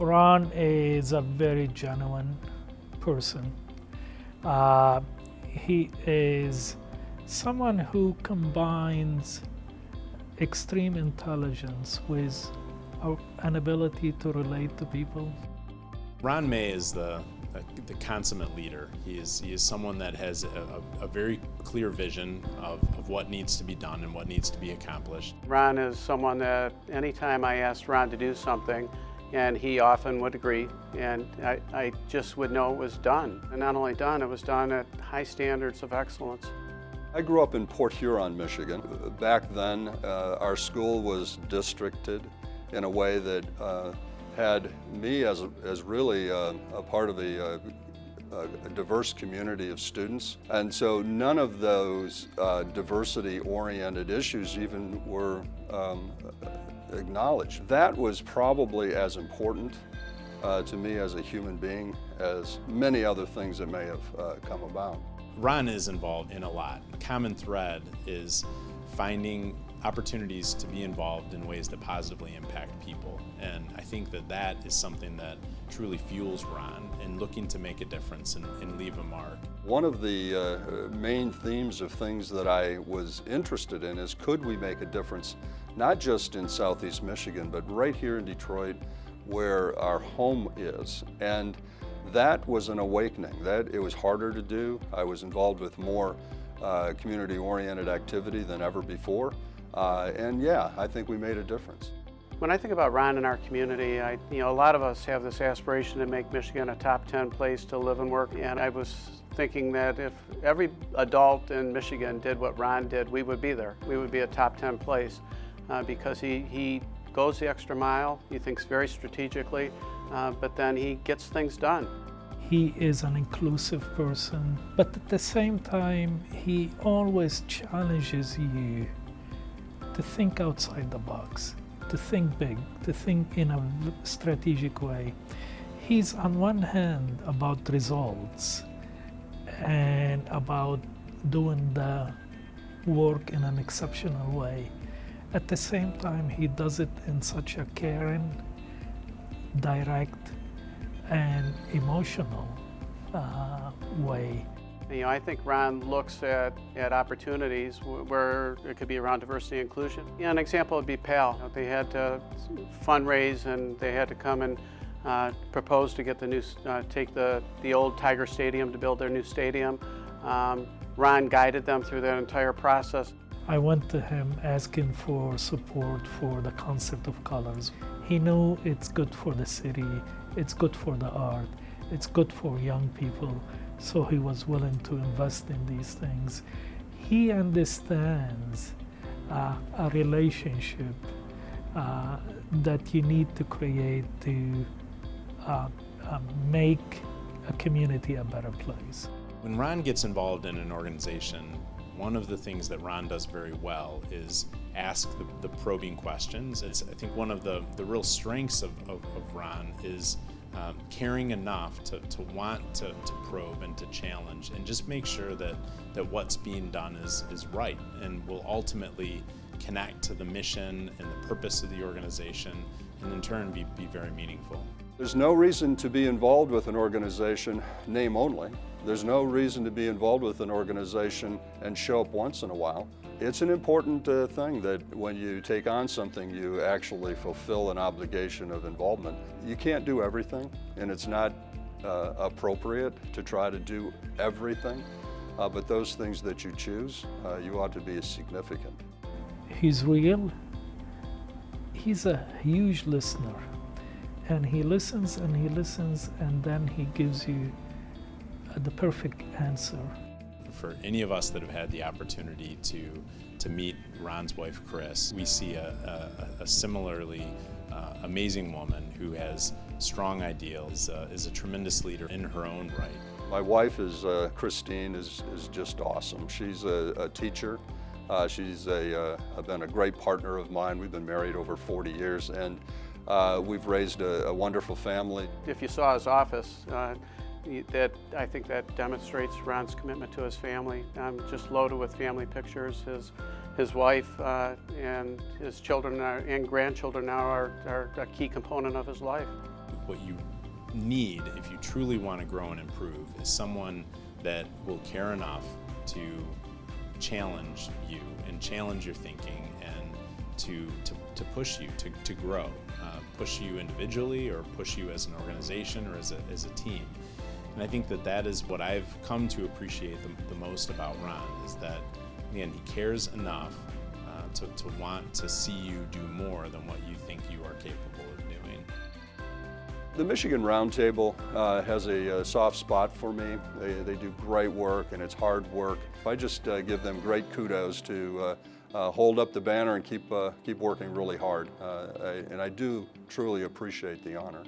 Ron is a very genuine person. He is someone who combines extreme intelligence with an ability to relate to people. Ron May is the consummate leader. He is someone that has a very clear vision of what needs to be done and what needs to be accomplished. Ron is someone that anytime I asked Ron to do something, and he often would agree, and I just would know it was done. And not only done, it was done at high standards of excellence. I grew up in Port Huron, Michigan. Back then, our school was districted in a way that had me as really a part of a diverse community of students. And so none of those diversity-oriented issues even were acknowledged. That was probably as important to me as a human being as many other things that may have come about. Ron is involved in a lot. The common thread is finding opportunities to be involved in ways that positively impact people. And I think that is something that truly fuels Ron in looking to make a difference and leave a mark. One of the main themes of things that I was interested in is, could we make a difference, not just in Southeast Michigan, but right here in Detroit, where our home is. And that was an awakening. That it was harder to do. I was involved with more community-oriented activity than ever before. And yeah, I think we made a difference. When I think about Ron in our community, a lot of us have this aspiration to make Michigan a top 10 place to live and work. And I was thinking that if every adult in Michigan did what Ron did, we would be there. We would be a top 10 place because he goes the extra mile. He thinks very strategically, but then he gets things done. He is an inclusive person, but at the same time, he always challenges you to think outside the box, to think big, to think in a strategic way. He's on one hand about results and about doing the work in an exceptional way. At the same time, he does it in such a caring, direct, and emotional way. I think Ron looks at opportunities where it could be around diversity and inclusion. An example would be PAL. They had to fundraise and they had to come and propose to get take the old Tiger Stadium to build their new stadium. Ron guided them through that entire process. I went to him asking for support for the concept of colors. He knew it's good for the city, it's good for the art, it's good for young people, so he was willing to invest in these things. He understands a relationship that you need to create to make a community a better place. When Ron gets involved in an organization, one of the things that Ron does very well is ask the probing questions. I think one of the real strengths of Ron is caring enough to want to probe and to challenge and just make sure that what's being done is right and will ultimately connect to the mission and the purpose of the organization and in turn be very meaningful. There's no reason to be involved with an organization name only. There's no reason to be involved with an organization and show up once in a while. It's an important thing that when you take on something, you actually fulfill an obligation of involvement. You can't do everything, and it's not appropriate to try to do everything, but those things that you choose, you ought to be significant. He's real. He's a huge listener, and he listens and he listens, and then he gives you the perfect answer. For any of us that have had the opportunity to meet Ron's wife, Chris, we see a similarly amazing woman who has strong ideals, is a tremendous leader in her own right. My wife is Christine is just awesome. She's a teacher. She's been a great partner of mine. We've been married over 40 years, and we've raised a wonderful family. If you saw his office, I think that demonstrates Ron's commitment to his family. Just loaded with family pictures. His wife and his children and grandchildren now are a key component of his life. what you need if you truly want to grow and improve is someone that will care enough to challenge you and challenge your thinking and to push you to grow, push you individually or push you as an organization or as a team. And I think that is what I've come to appreciate the most about Ron, is that, again, he cares enough to want to see you do more than what you think you are capable of doing. The Michigan Roundtable has a soft spot for me. They do great work, and it's hard work. I just give them great kudos to hold up the banner and keep working really hard. And I do truly appreciate the honor.